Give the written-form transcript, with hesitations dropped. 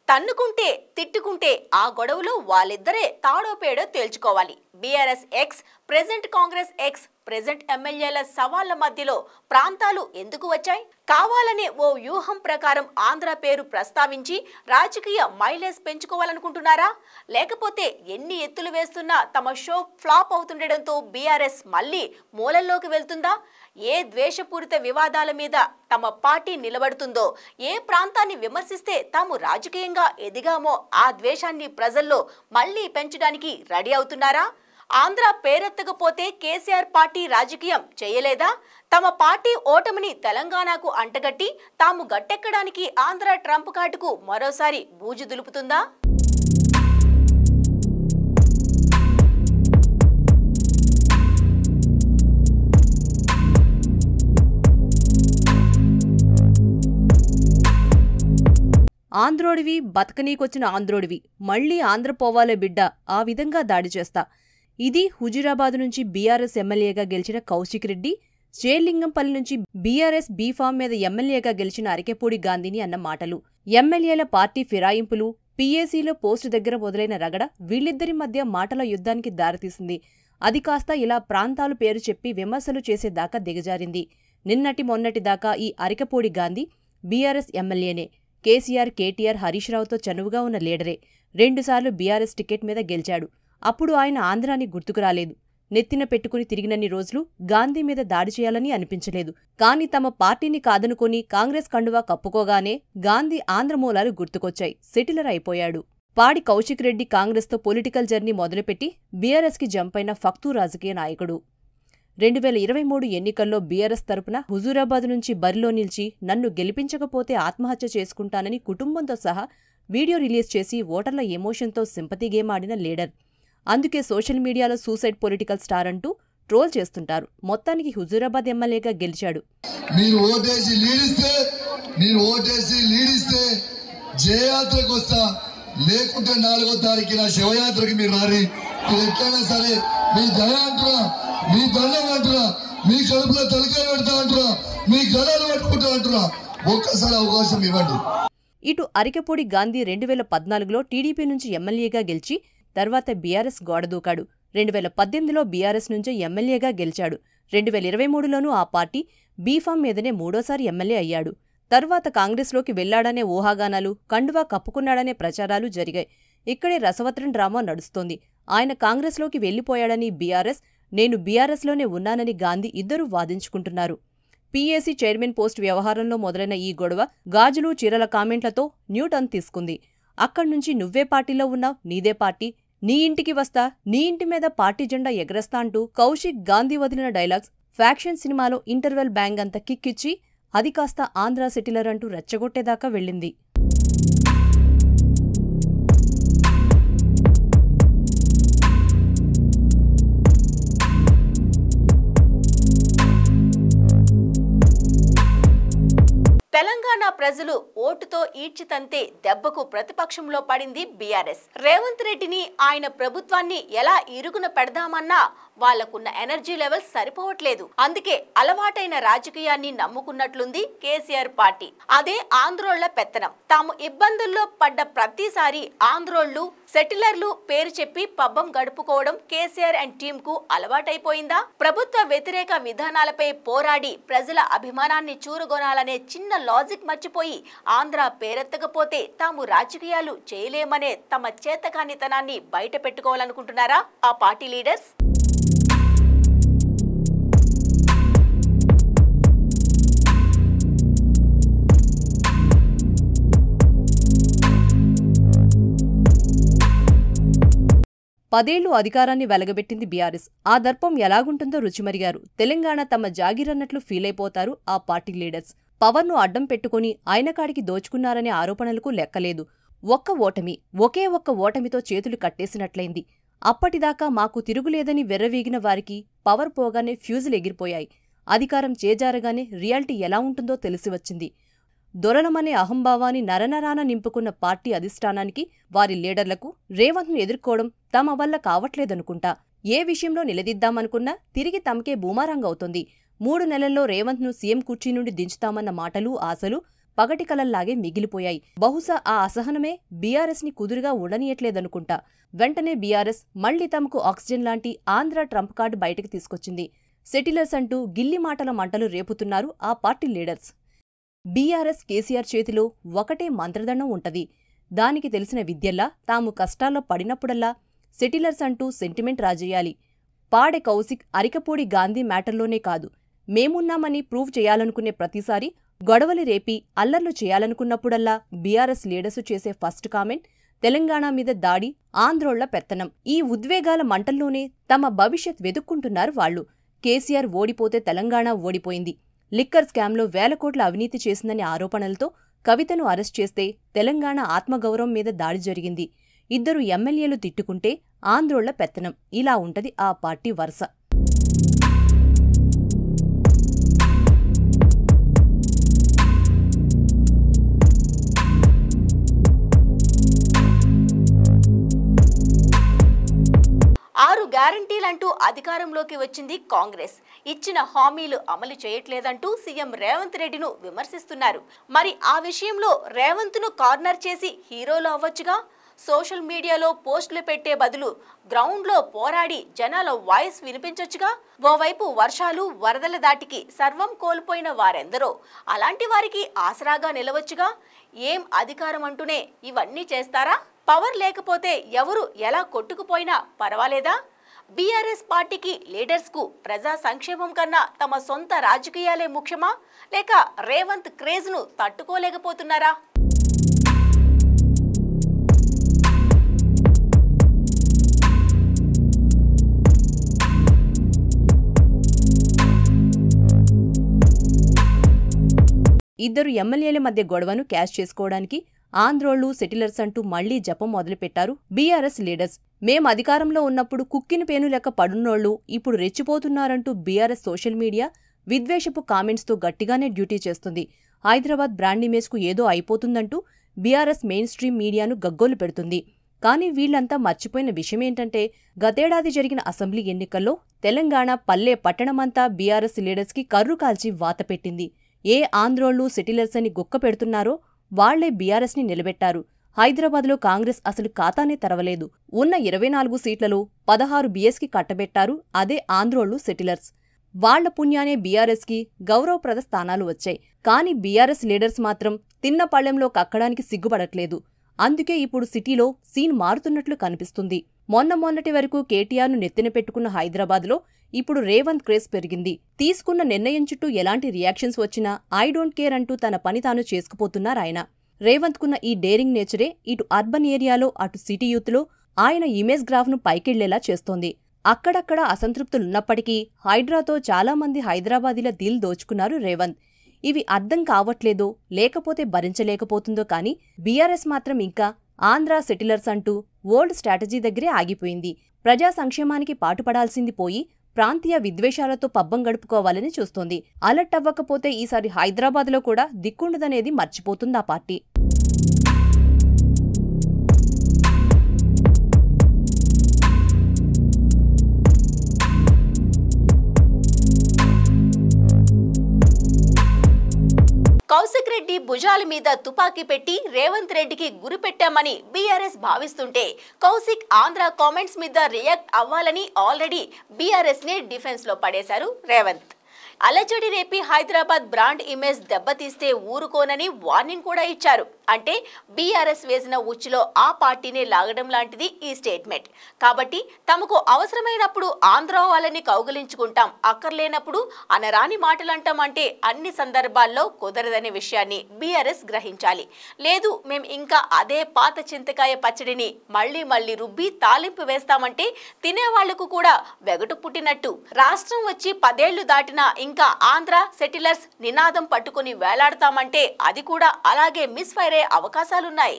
తన్నుకుంటే తిట్టుకుంటే ఆ గొడవలో వాళ్ళిద్దరే తాడో పేడో తేల్చుకోవాలి. BRS ex present Congress ex present ఎమ్మెల్యేల సవాళ్ల మధ్యలో ప్రాంతాలు ఎందుకు వచ్చాయి? కావాలనే ఓ వ్యూహం ప్రకారం ఆంధ్ర పేరు ప్రస్తావించి రాజకీయ మైలేజ్ పెంచుకోవాలనుకుంటున్నారా? లేకపోతే ఎన్ని ఎత్తులు వేస్తున్నా తమ షో ఫ్లాప్ అవుతుండటంతో బీఆర్ఎస్ మళ్ళీ మూలల్లోకి వెళ్తుందా? ఏ ద్వేషపూరిత వివాదాల మీద తమ పార్టీ నిలబడుతుందో, ఏ ప్రాంతాన్ని విమర్శిస్తే తాము రాజకీయంగా ఎదిగామో ఆ ద్వేషాన్ని ప్రజల్లో మళ్ళీ పెంచడానికి రెడీ అవుతున్నారా? ఆంధ్ర పేరెత్తకపోతే కేసీఆర్ పార్టీ రాజకీయం చేయలేదా? తమ పార్టీ ఓటమిని తెలంగాణకు అంటగట్టి తాము గట్టెక్కడానికి ఆంధ్ర ట్రంప్ కార్డుకు మరోసారి బూజు దులుపుతుందా? ఆంధ్రోడివి బతకనీకొచ్చిన ఆంధ్రోడివి, మళ్లీ ఆంధ్ర పోవాలే బిడ్డ, ఆ విధంగా దాడి చేస్తా. ఇది హుజూరాబాద్ నుంచి బీఆర్ఎస్ ఎమ్మెల్యేగా గెలిచిన కౌశిక్ రెడ్డి, శ్రీలింగంపల్లి నుంచి బీఆర్ఎస్ బీఫామ్ మీద ఎమ్మెల్యేగా గెలిచిన అరికెపూడి గాంధీని అన్న మాటలు. ఎమ్మెల్యేల పార్టీ ఫిరాయింపులు, పీఏసీలో పోస్టు దగ్గర మొదలైన రగడ వీళ్ళిద్దరి మధ్య మాటల యుద్ధానికి దారితీసింది. అది కాస్త ఇలా ప్రాంతాలు పేరు చెప్పి విమర్శలు చేసేదాకా దిగజారింది. నిన్నటి మొన్నటి దాకా ఈ అరికెపూడి గాంధీ బీఆర్ఎస్ ఎమ్మెల్యేనే. కేసీఆర్, కేటీఆర్, హరీష్ రావుతో చనువుగా ఉన్న లీడరే. 2 సార్లు బీఆర్ఎస్ టికెట్ మీద గెలిచాడు. అప్పుడు ఆయన ఆంధ్రాని గుర్తుకు రాలేదు. నెత్తిన పెట్టుకుని తిరిగినన్ని రోజులు గాంధీ మీద దాడి చేయాలని అనిపించలేదు. కాని తమ పార్టీని కాదనుకుని కాంగ్రెస్ కండువా కప్పుకోగానే గాంధీ ఆంధ్ర మూలాలు గుర్తుకొచ్చాయి. సెటిలర్ అయిపోయాడు. పాడి కౌశిక్ రెడ్డి కాంగ్రెస్తో పొలిటికల్ జర్నీ మొదలుపెట్టి బీఆర్ఎస్కి జంపైన ఫక్తూ రాజకీయ నాయకుడు. 2023 ఎన్నికల్లో బీఆర్ఎస్ తరపున హుజూరాబాద్ నుంచి బరిలో నిలిచి నన్ను గెలిపించకపోతే ఆత్మహత్య చేసుకుంటానని కుటుంబంతో సహా వీడియో రిలీజ్ చేసి ఓటర్ల ఎమోషన్తో సింపతి గేమ్ ఆడిన లీడర్. అందుకే సోషల్ మీడియాలో సూసైడ్ పొలిటికల్ స్టార్ అంటూ ట్రోల్ చేస్తుంటారు. మొత్తానికి హుజూరాబాద్ ఎమ్మెల్యేగా గెలిచాడు. మీరు ఓటేసి లీడిస్తే జయయాత్రకు వస్తా, లేకుంటే 4వ తారీఖున శివయాత్రకి మీరు రారి. ఎట్లయినా సరే మీ దయ అంటున్నా, మీ దండం అంటున్నా, మీ కడుపులో తలకాయ పెడతా అంటున్నా, మీ గడాలు పట్టుకుంటా అంటున్నా. ఒక్కసారి అవకాశం ఇవ్వండి. ఇటు అరికెపూడి గాంధీ 2014లో టీడీపీ నుంచి ఎమ్మెల్యేగా గెలిచి తర్వాత బీఆర్ఎస్ గోడదూకాడు. 2018లో బీఆర్ఎస్ నుంచి ఎమ్మెల్యేగా గెలిచాడు. 2023లోనూ ఆ పార్టీ బీఫామ్ మీదనే 3వ సారి ఎమ్మెల్యే అయ్యాడు. తర్వాత కాంగ్రెస్లోకి వెళ్లాడనే ఊహాగానాలు, కండువా కప్పుకున్నాడనే ప్రచారాలు జరిగాయి. ఇక్కడే రసవత్రం డ్రామా నడుస్తోంది. ఆయన కాంగ్రెస్లోకి వెళ్లిపోయాడని బీఆర్ఎస్, నేను బీఆర్ఎస్లోనే ఉన్నానని గాంధీ ఇద్దరూ వాదించుకుంటున్నారు. పీఏసీ చైర్మన్ పోస్టు వ్యవహారంలో మొదలైన ఈ గొడవ గాజులు, చీరల కామెంట్లతో న్యూటర్న్ తీసుకుంది. అక్కడ్నుంచి నువ్వే పార్టీలో ఉన్నావ్, నీదే పార్టీ, నీ ఇంటికి వస్తా, నీ ఇంటి మీద పార్టీ జెండా ఎగరేస్తా అంటూ కౌశిక్, గాంధీ వదిలిన డైలాగ్స్ ఫ్యాక్షన్ సినిమాలో ఇంటర్వెల్ బ్యాంగ్ అంత కిక్కిచ్చి అది కాస్త ఆంధ్రా సెటిలర్ అంటూ రెచ్చగొట్టేదాకా వెళ్ళింది. తెలంగాణ ప్రజలు ఓటుతో ఈడ్చితంతే దెబ్బకు ప్రతిపక్షంలో పడింది బీఆర్ఎస్. రేవంత్ రెడ్డిని, ఆయన ప్రభుత్వాన్ని ఎలా ఇరుగున పెడదామన్నా వాళ్లకున్న ఎనర్జీ లెవెల్స్ సరిపోవట్లేదు. అందుకే అలవాటైన రాజకీయాన్ని నమ్ముకున్నట్లుంది కేసీఆర్ పార్టీ. అదే ఆంధ్రోళ్ల పెత్తనం. తాము ఇబ్బందుల్లో పడ్డ ప్రతిసారి ఆంధ్రోళ్లు, సెటిలర్లు పేరు చెప్పి పబ్బం గడుపుకోవడం కేసీఆర్ అండ్ టీమ్ కు అలవాటైపోయిందా? ప్రభుత్వ వ్యతిరేక విధానాలపై పోరాడి ప్రజల అభిమానాన్ని చూరగొనాలనే చిన్న లాజిక్ మర్చిపోయి ఆంధ్ర పేరెత్తకపోతే తాము రాజకీయాలు చేయలేమనే తమ చేతకానితనాన్ని బయట పెట్టుకోవాలనుకుంటున్నారా ఆ పార్టీ లీడర్స్? పదేళ్లు అధికారాన్ని వెలగబెట్టింది బీఆర్ఎస్. ఆ దర్పం ఎలాగుంటుందో రుచిమరిగారు. తెలంగాణ తమ జాగిరన్నట్లు ఫీలైపోతారు ఆ పార్టీ లీడర్స్. పవర్ను అడ్డం పెట్టుకుని ఆయనకాడికి దోచుకున్నారనే ఆరోపణలకు లెక్కలేదు. ఒకే ఒక్క ఓటమితో చేతులు కట్టేసినట్లయింది. అప్పటిదాకా మాకు తిరుగులేదని వెర్రవీగిన వారికి పవర్ పోగానే ఫ్యూజులు ఎగిరిపోయాయి. అధికారం చేజారగానే రియాలిటీ ఎలా ఉంటుందో తెలిసివచ్చింది. దొరలమనే అహంభావాన్ని నరనరాన నింపుకున్న పార్టీ అధిష్టానానికి, వారి లీడర్లకు రేవంత్ను ఎదుర్కోవడం తమ వల్ల కావట్లేదనుకుంటా. ఏ విషయంలో నిలదీద్దామనుకున్నా తిరిగి తమకే బూమారంగ్ అవుతోంది. 3 నెలల్లో రేవంత్ను సీఎం కుర్చీ నుండి దించుతామన్న మాటలు, ఆశలు పగటి కలల్లాగే మిగిలిపోయాయి. బహుశా ఆ అసహనమే బీఆర్ఎస్ ని కుదురుగా ఉండనీయట్లేదనుకుంటా. వెంటనే బీఆర్ఎస్ మళ్లీ తమకు ఆక్సిజన్ లాంటి ఆంధ్ర ట్రంప్ కార్డు బయటకు తీసుకొచ్చింది. సెటిలర్స్ అంటూ గిల్లి మాటల మంటలు రేపుతున్నారు ఆ పార్టీ లీడర్స్. బీఆర్ఎస్ కేసీఆర్ చేతిలో ఒకటే మంత్రదండం ఉంటది. దానికి తెలిసిన విద్యల్లా తాము కష్టాల్లో పడినప్పుడల్లా సెటిలర్స్ అంటూ సెంటిమెంట్ రాజేయాలి. పాడె కౌశిక్ అరికపూడి గాంధీ మ్యాటర్లోనే కాదు, మేమున్నామని ప్రూవ్ చేయాలనుకునే ప్రతిసారి గొడవలు రేపి అల్లర్లు చేయాలనుకున్నప్పుడల్లా బీఆర్ఎస్ లీడర్సు చేసే ఫస్ట్ కామెంట్ తెలంగాణ మీద దాడి, ఆంధ్రోళ్ల పెత్తనం. ఈ ఉద్వేగాల మంటల్లోనే తమ భవిష్యత్ వెతుక్కుంటున్నారు వాళ్లు. కేసీఆర్ ఓడిపోతే తెలంగాణ ఓడిపోయింది. లిక్కర్ స్కామ్లో వేల కోట్ల అవినీతి చేసిందనే ఆరోపణలతో కవితను అరెస్ట్ చేస్తే తెలంగాణ ఆత్మగౌరవం మీద దాడి జరిగింది. ఇద్దరు ఎమ్మెల్యేలు తిట్టుకుంటే ఆంధ్రోళ్ల పెత్తనం. ఇలా ఉంటది ఆ పార్టీ వరుస. గ్యారంటీలంటూ అధికారంలోకి వచ్చింది కాంగ్రెస్. ఇచ్చిన హామీలు అమలు చేయట్లేదంటూ సీఎం రేవంత్ రెడ్డిను విమర్శిస్తున్నారు. మరి ఆ విషయంలో రేవంత్ను కార్నర్ చేసి హీరోలు అవ్వొచ్చుగా. సోషల్ మీడియాలో పోస్టులు పెట్టే బదులు గ్రౌండ్లో పోరాడి జనాల వాయిస్ వినిపించొచ్చుగా. ఓవైపు వర్షాలు వరదల దాటికి సర్వం కోల్పోయిన వారెందరో, అలాంటి వారికి ఆసరాగా నిలవచ్చుగా. ఏం అధికారం అంటూనే ఇవన్నీ చేస్తారా? పవర్ లేకపోతే ఎవరు ఎలా కొట్టుకుపోయినా పర్వాలేదా? బీఆర్ఎస్ పార్టీకి లీడర్స్ కు ప్రజా సంక్షేమం కన్నా తమ సొంత రాజకీయాలే ముఖ్యమా, లేక రేవంత్ క్రేజ్ ను తట్టుకోలేకపోతున్నారా? ఇద్దరు ఎమ్మెల్యేల మధ్య గొడవను క్యాష్ చేసుకోవడానికి ఆంధ్రోళ్లు సెటిలర్స్ అంటూ మళ్లీ జపం మొదలుపెట్టారు బీఆర్ఎస్ లీడర్స్. మేం అధికారంలో ఉన్నప్పుడు కుక్కిన పేను లెక్క పడున్నోళ్లు ఇప్పుడు రెచ్చిపోతున్నారంటూ బీఆర్ఎస్ సోషల్ మీడియా విద్వేషపు కామెంట్స్తో గట్టిగానే డ్యూటీ చేస్తుంది. హైదరాబాద్ బ్రాండ్ ఇమేజ్కు ఏదో అయిపోతుందంటూ బీఆర్ఎస్ మెయిన్ స్ట్రీమ్ మీడియాను గగ్గోలు పెడుతుంది. కానీ వీళ్లంతా మర్చిపోయిన విషయమేంటంటే, గతేడాది జరిగిన అసెంబ్లీ ఎన్నికల్లో తెలంగాణ పల్లె పట్టణమంతా బీఆర్ఎస్ లీడర్స్కి కర్రు కాల్చి వాత పెట్టింది. ఏ ఆంధ్రోళ్లు సెటిలర్స్ అని గుక్క పెడుతున్నారో వాళ్లే బీఆర్ఎస్ని నిలబెట్టారు. హైదరాబాద్లో కాంగ్రెస్ అసలు ఖాతానే తెరవలేదు. ఉన్న 24 సీట్లలో 16 బీఎస్కి కట్టబెట్టారు అదే ఆంధ్రోళ్లు సెటిలర్స్. వాళ్ల పుణ్యానే బీఆర్ఎస్కి గౌరవప్రద స్థానాలు వచ్చాయి. కానీ బీఆర్ఎస్ లీడర్స్ మాత్రం తిన్న పళ్లెంలో కక్కడానికి సిగ్గుపడట్లేదు. అందుకే ఇప్పుడు సిటీలో సీన్ మారుతున్నట్లు కనిపిస్తుంది. మొన్నటి వరకు కేటీఆర్ను నెత్తిన పెట్టుకున్న హైదరాబాద్లో ఇప్పుడు రేవంత్ క్రేజ్ పెరిగింది. తీసుకున్న నిర్ణయం చుట్టూ ఎలాంటి రియాక్షన్స్ వచ్చినా ఐ డోంట్ కేర్ అంటూ తన పని తాను చేసుకుపోతున్నారాయన. రేవంత్కున్న ఈ డేరింగ్ నేచరే ఇటు అర్బన్ ఏరియాలో అటు సిటీ యూత్లో ఆయన ఇమేజ్ గ్రాఫ్ను పైకెళ్లేలా చేస్తోంది. అక్కడక్కడ అసంతృప్తులున్నప్పటికీ హైడ్రాతో చాలామంది హైదరాబాదీల దిల్ దోచుకున్నారు రేవంత్. ఇవి అర్థం కావట్లేదో లేకపోతే భరించలేకపోతుందో కానీ బీఆర్ఎస్ మాత్రం ఇంకా ఆంధ్ర సెటిలర్స్ అంటూ ఓల్డ్ స్ట్రాటజీ దగ్గరే ఆగిపోయింది. ప్రజా సంక్షేమానికి పాటుపడాల్సింది పోయి ప్రాంతీయ విద్వేషాలతో పబ్బం గడుపుకోవాలని చూస్తోంది. అలర్ట్ అవ్వకపోతే ఈసారి హైదరాబాద్లో కూడా దిక్కుండదనేది మర్చిపోతుందా పార్టీ. కౌశిక్ రెడ్డి భుజాల మీద తుపాకీ పెట్టి రేవంత్ రెడ్డికి గురి పెట్టామని బీఆర్ఎస్ భావిస్తుంటే, కౌశిక్ ఆంధ్ర కామెంట్స్ మీద రియాక్ట్ అవ్వాలని ఆల్రెడీ బీఆర్ఎస్ ని డిఫెన్స్ లో పడేశారు రేవంత్. అలజడి రేపి హైదరాబాద్ బ్రాండ్ ఇమేజ్ దెబ్బతీస్తే ఊరుకోనని వార్నింగ్ కూడా ఇచ్చారు. అంటే బీఆర్ఎస్ వేసిన ఉచ్చులో ఆ పార్టీనే లాగడం లాంటిది ఈ స్టేట్మెంట్. కాబట్టి తమకు అవసరమైనప్పుడు ఆంధ్ర వాళ్ళని కౌగిలించుకుంటాం, అక్కర్లేనప్పుడు అనరాని మాటలంటాం అంటే అన్ని సందర్భాల్లో కుదరదనే విషయాన్ని బీఆర్ఎస్ గ్రహించాలి. లేదు మేం ఇంకా అదే పాత చింతకాయ పచ్చడిని మళ్లీ రుబ్బి తాలింపు వేస్తామంటే తినేవాళ్లకు కూడా వెగటు పుట్టినట్టు. రాష్ట్రం వచ్చి 10 ఏళ్లు దాటినా ఇంకా ఆంధ్ర సెటిలర్స్ నినాదం పట్టుకుని వేలాడతామంటే అది కూడా అలాగే మిస్ఫైర్ అయ్యే అవకాశాలున్నాయి.